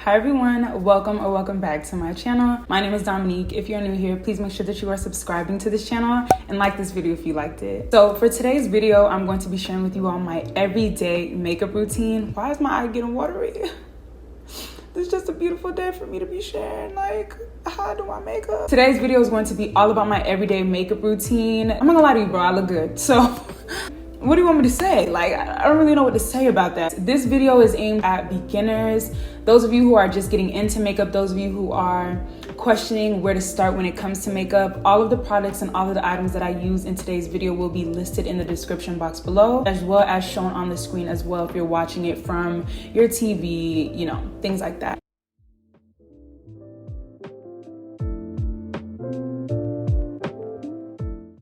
Hi everyone, welcome or welcome back to my channel. My name is Dominique. If you're new here, please make sure that you are subscribing to this channel and like this video if you liked it. So for today's video, I'm going to be sharing with you all my everyday makeup routine. Why is my eye getting watery? It's just a beautiful day for me to be sharing like how I do my makeup. Today's video is going to be all about my everyday makeup routine. I'm not gonna lie to you, bro, I look good. So what do you want me to say? Like, I don't really know what to say about that. This video is aimed at beginners, those of you who are just getting into makeup, those of you who are questioning where to start when it comes to makeup. All of the products and all of the items that I use in today's video will be listed in the description box below, as well as shown on the screen as well if you're watching it from your TV, you know, things like that.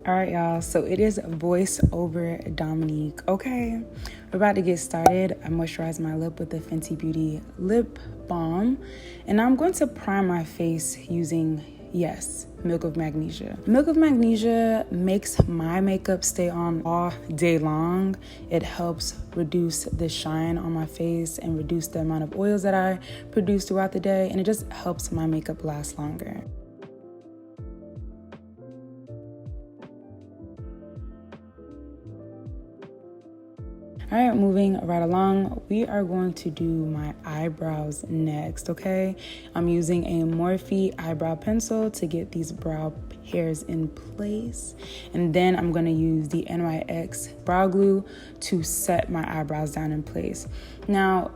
All right, y'all, so it is voice over Dominique. Okay, we're about to get started. I moisturize my lip with the Fenty Beauty lip balm, and I'm going to prime my face using, yes, Milk of Magnesia. Milk of Magnesia makes my makeup stay on all day long. It helps reduce the shine on my face and reduce the amount of oils that I produce throughout the day, and it just helps my makeup last longer. All right, moving right along, we are going to do my eyebrows next, okay? I'm using a Morphe eyebrow pencil to get these brow hairs in place. And then I'm gonna use the NYX brow glue to set my eyebrows down in place. Now,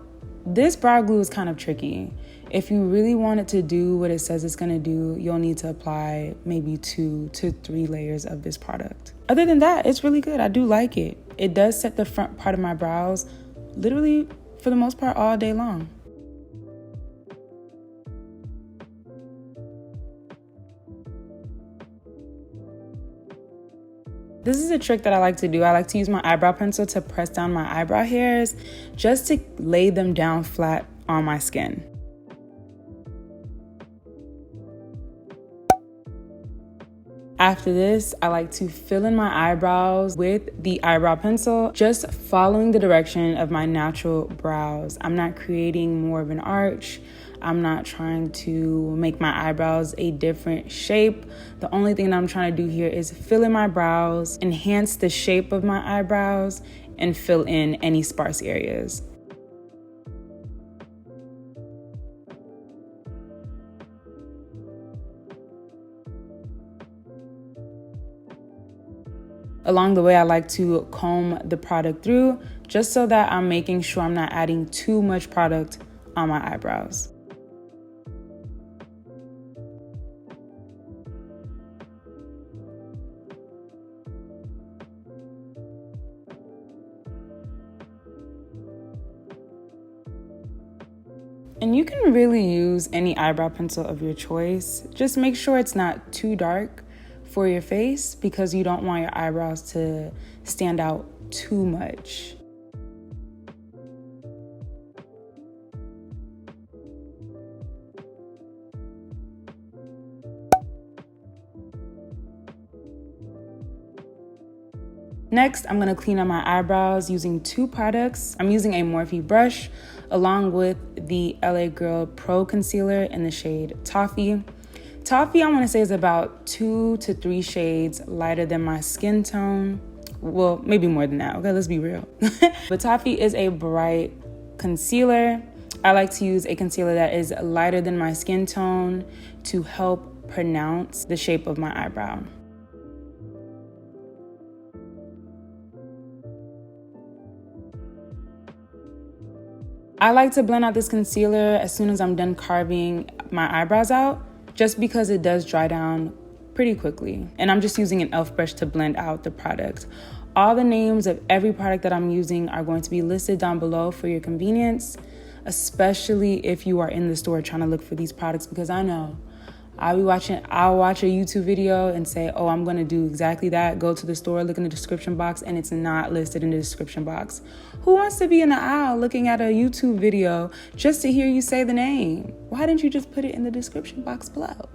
this brow glue is kind of tricky. If you really want it to do what it says it's gonna do, you'll need to apply maybe 2 to 3 layers of this product. Other than that, it's really good. I do like it. It does set the front part of my brows literally for the most part all day long. This is a trick that I like to do. I like to use my eyebrow pencil to press down my eyebrow hairs just to lay them down flat on my skin. After this, I like to fill in my eyebrows with the eyebrow pencil, just following the direction of my natural brows. I'm not creating more of an arch. I'm not trying to make my eyebrows a different shape. The only thing that I'm trying to do here is fill in my brows, enhance the shape of my eyebrows, and fill in any sparse areas. Along the way, I like to comb the product through just so that I'm making sure I'm not adding too much product on my eyebrows. And you can really use any eyebrow pencil of your choice. Just make sure it's not too dark for your face because you don't want your eyebrows to stand out too much. Next, I'm gonna clean up my eyebrows using 2 products. I'm using a Morphe brush along with the LA Girl Pro Concealer in the shade Toffee. Toffee, I want to say, is about 2 to 3 shades lighter than my skin tone. Well, maybe more than that. Okay, let's be real. But Toffee is a bright concealer. I like to use a concealer that is lighter than my skin tone to help pronounce the shape of my eyebrow. I like to blend out this concealer as soon as I'm done carving my eyebrows out, just because it does dry down pretty quickly. And I'm just using an e.l.f. brush to blend out the product. All the names of every product that I'm using are going to be listed down below for your convenience, especially if you are in the store trying to look for these products, because I know I'll watch a YouTube video and say, oh, I'm gonna do exactly that. Go to the store, look in the description box, and it's not listed in the description box. Who wants to be in the aisle looking at a YouTube video just to hear you say the name? Why didn't you just put it in the description box below?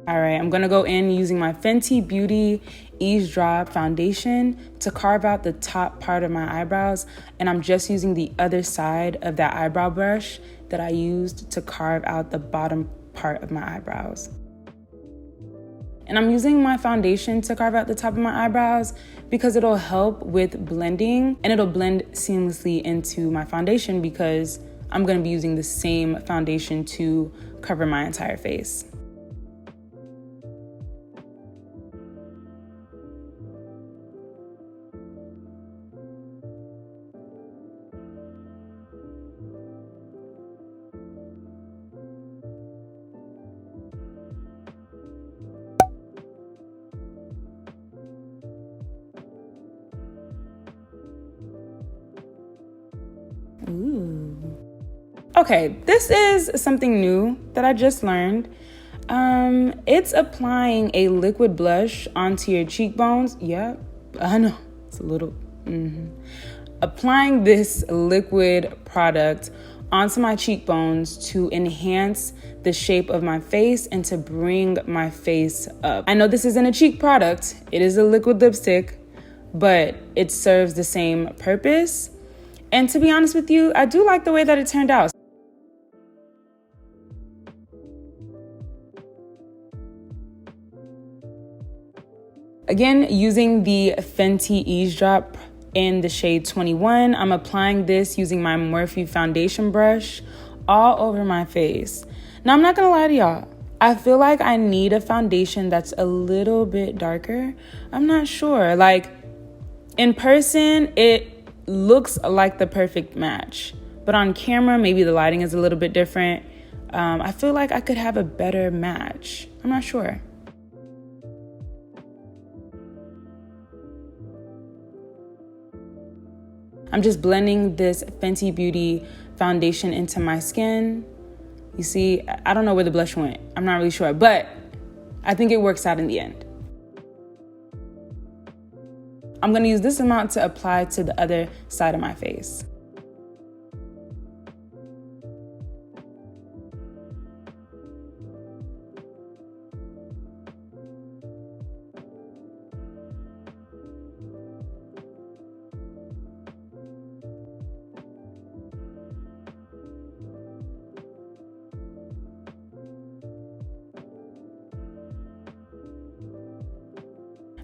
All right, I'm gonna go in using my Fenty Beauty Eavesdrop foundation to carve out the top part of my eyebrows. And I'm just using the other side of that eyebrow brush that I used to carve out the bottom part of my eyebrows. And I'm using my foundation to carve out the top of my eyebrows because it'll help with blending, and it'll blend seamlessly into my foundation because I'm gonna be using the same foundation to cover my entire face. Ooh. Okay, this is something new that I just learned. It's applying a liquid blush onto your cheekbones. Yep, I know, it's a little, Applying this liquid product onto my cheekbones to enhance the shape of my face and to bring my face up. I know this isn't a cheek product, it is a liquid lipstick, but it serves the same purpose. And to be honest with you, I do like the way that it turned out. Again, using the Fenty Eavesdrop in the shade 21, I'm applying this using my Morphe foundation brush all over my face. Now, I'm not gonna lie to y'all. I feel like I need a foundation that's a little bit darker. I'm not sure. Like, in person, it looks like the perfect match, but on camera maybe the lighting is a little bit different. I feel like I could have a better match. I'm not sure. I'm just blending this Fenty Beauty foundation into my skin. You see, I don't know where the blush went. I'm not really sure, but I think it works out in the end. I'm gonna use this amount to apply to the other side of my face.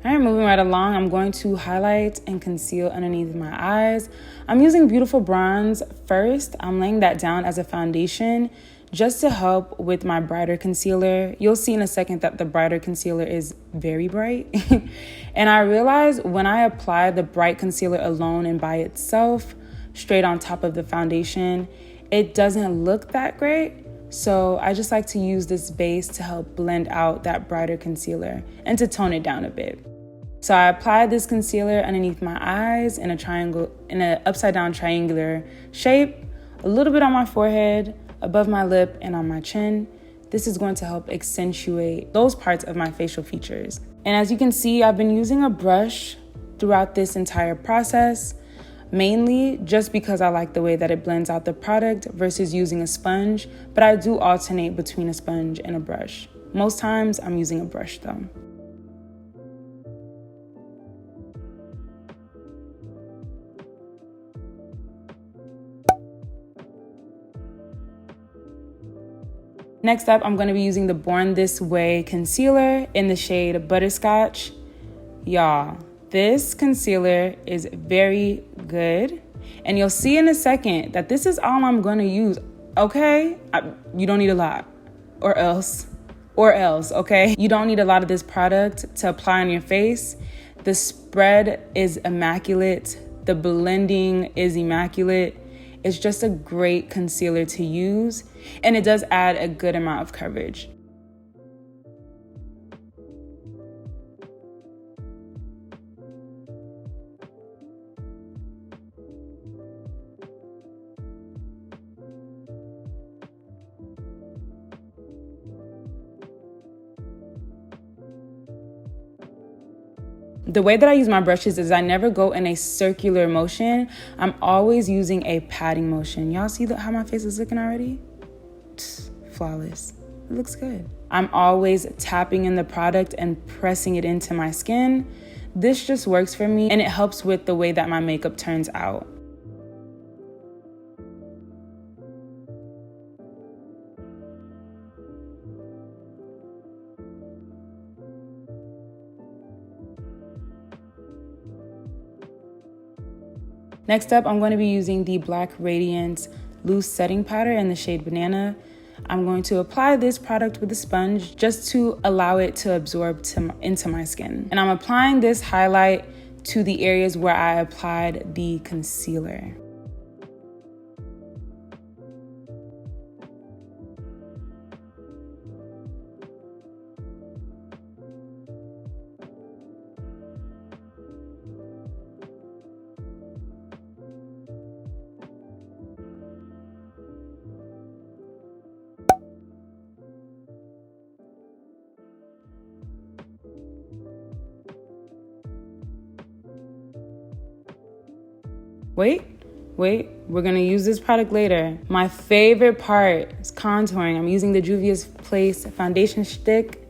All right, moving right along, I'm going to highlight and conceal underneath my eyes. I'm using Beautiful Bronze first. I'm laying that down as a foundation just to help with my brighter concealer. You'll see in a second that the brighter concealer is very bright. And I realized when I apply the bright concealer alone and by itself, straight on top of the foundation, it doesn't look that great. So I just like to use this base to help blend out that brighter concealer and to tone it down a bit. So I applied this concealer underneath my eyes in an upside down triangular shape, a little bit on my forehead, above my lip, and on my chin. This is going to help accentuate those parts of my facial features. And as you can see, I've been using a brush throughout this entire process, mainly just because I like the way that it blends out the product versus using a sponge, but I do alternate between a sponge and a brush. Most times I'm using a brush though. Next up, I'm going to be using the Born This Way concealer in the shade Butterscotch. Y'all, this concealer is very good. And you'll see in a second that this is all I'm going to use, okay? You don't need a lot, or else, okay? You don't need a lot of this product to apply on your face. The spread is immaculate. The blending is immaculate. It's just a great concealer to use, and it does add a good amount of coverage. The way that I use my brushes is I never go in a circular motion. I'm always using a patting motion. Y'all see how my face is looking already? Flawless. It looks good. I'm always tapping in the product and pressing it into my skin. This just works for me, and it helps with the way that my makeup turns out. Next up, I'm going to be using the Black Radiance Loose Setting Powder in the shade Banana. I'm going to apply this product with a sponge just to allow it to absorb into my skin. And I'm applying this highlight to the areas where I applied the concealer. Wait, we're gonna use this product later. My favorite part is contouring. I'm using the Juvia's Place foundation stick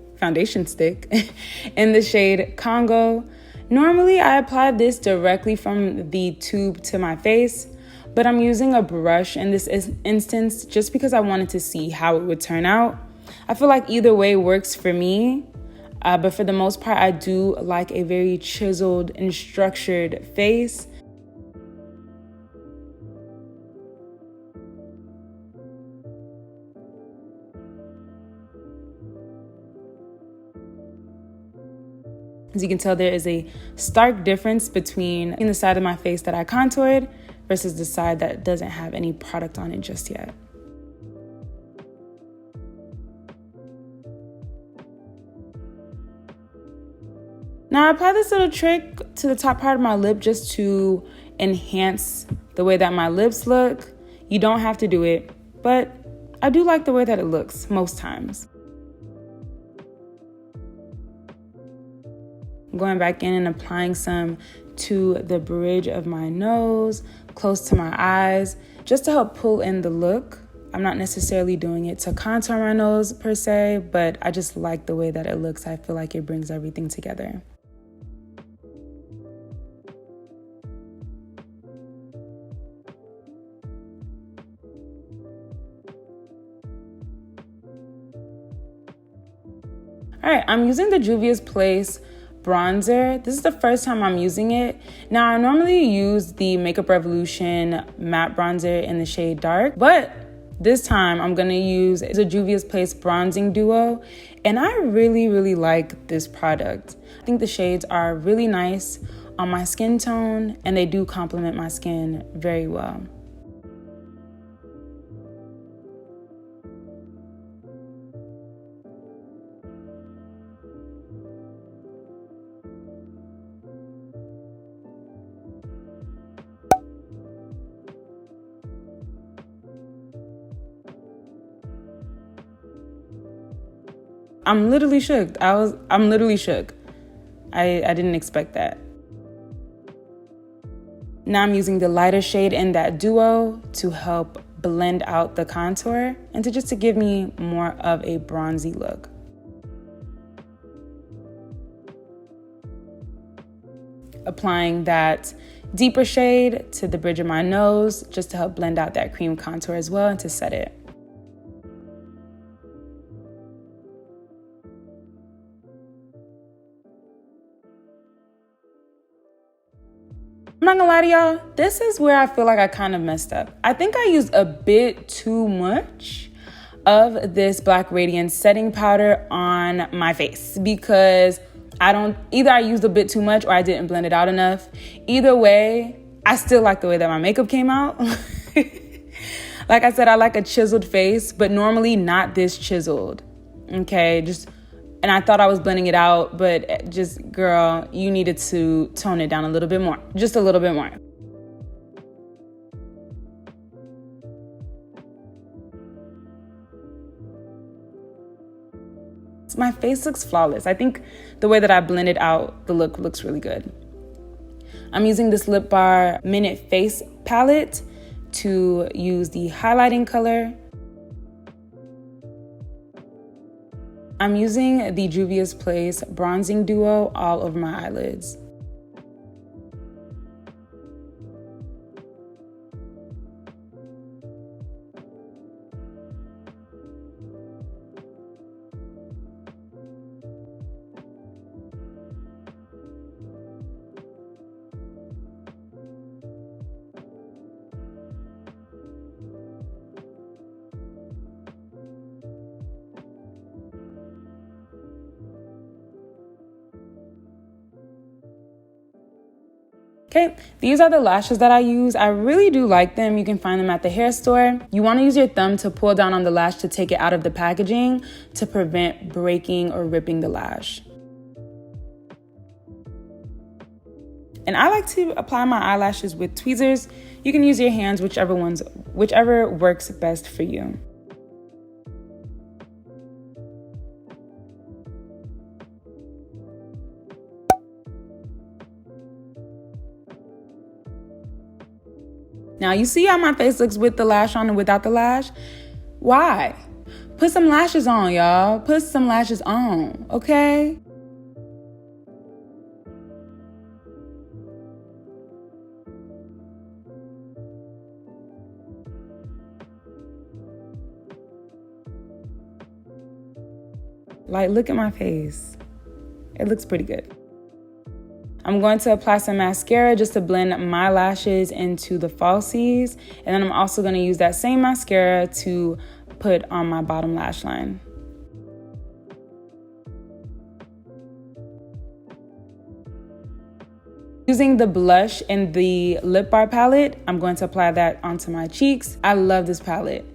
in the shade Congo. Normally I apply this directly from the tube to my face, but I'm using a brush in this instance just because I wanted to see how it would turn out. I feel like either way works for me, but for the most part, I do like a very chiseled and structured face. As you can tell, there is a stark difference between the side of my face that I contoured versus the side that doesn't have any product on it just yet. Now I apply this little trick to the top part of my lip just to enhance the way that my lips look. You don't have to do it, but I do like the way that it looks most times. I'm going back in and applying some to the bridge of my nose, close to my eyes, just to help pull in the look. I'm not necessarily doing it to contour my nose per se, but I just like the way that it looks. I feel like it brings everything together. All right, I'm using the Juvia's Place bronzer. This is the first time I'm using it. Now, I normally use the Makeup Revolution matte bronzer in the shade Dark, but this time I'm gonna use the Juvia's Place bronzing duo, and I really like this product. I think the shades are really nice on my skin tone, and they do complement my skin very well. I'm literally shook. I'm literally shook. I didn't expect that. Now I'm using the lighter shade in that duo to help blend out the contour and to give me more of a bronzy look. Applying that deeper shade to the bridge of my nose just to help blend out that cream contour as well and to set it. I'm not gonna lie to y'all, this is where I feel like I kind of messed up. I think I used a bit too much of this Black Radiance setting powder on my face because either I used a bit too much or I didn't blend it out enough. Either way, I still like the way that my makeup came out. Like I said, I like a chiseled face, but normally not this chiseled, okay? And I thought I was blending it out, but just, girl, you needed to tone it down a little bit more. Just a little bit more. My face looks flawless. I think the way that I blended out the look looks really good. I'm using this Lip Bar Minute Face palette to use the highlighting color. I'm using the Juvia's Place Bronzing Duo all over my eyelids. Okay, these are the lashes that I use. I really do like them. You can find them at the hair store. You want to use your thumb to pull down on the lash to take it out of the packaging to prevent breaking or ripping the lash. And I like to apply my eyelashes with tweezers. You can use your hands, whichever works best for you. Now, you see how my face looks with the lash on and without the lash? Why? Put some lashes on, y'all. Put some lashes on, okay? Like, look at my face. It looks pretty good. I'm going to apply some mascara just to blend my lashes into the falsies. And then I'm also going to use that same mascara to put on my bottom lash line. Using the blush in the Lip Bar palette, I'm going to apply that onto my cheeks. I love this palette.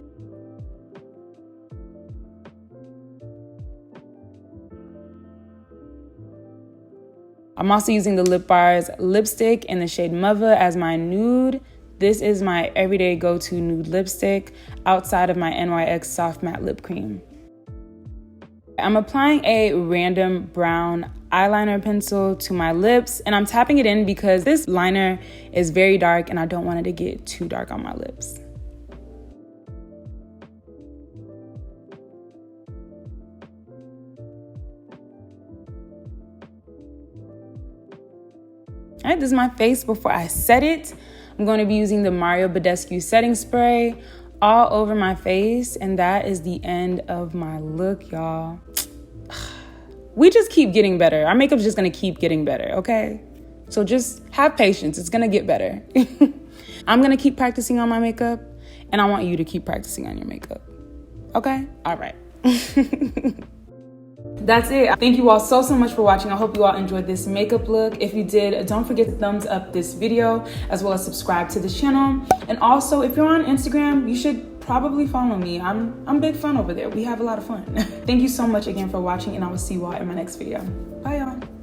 I'm also using the Lip Bar's lipstick in the shade Mother as my nude. This is my everyday go-to nude lipstick outside of my NYX Soft Matte Lip Cream. I'm applying a random brown eyeliner pencil to my lips, and I'm tapping it in because this liner is very dark and I don't want it to get too dark on my lips. All right, this is my face before I set it. I'm going to be using the Mario Badescu setting spray all over my face, and that is the end of my look, y'all. We just keep getting better. Our makeup's just gonna keep getting better, okay? So just have patience, it's gonna get better. I'm gonna keep practicing on my makeup, and I want you to keep practicing on your makeup, okay? All right. That's it. Thank you all so much for watching. I hope you all enjoyed this makeup look. If you did, don't forget to thumbs up this video as well as subscribe to this channel. And also, if you're on Instagram, you should probably follow me. I'm big fun over there. We have a lot of fun. Thank you so much again for watching, and I will see you all in my next video. Bye, y'all.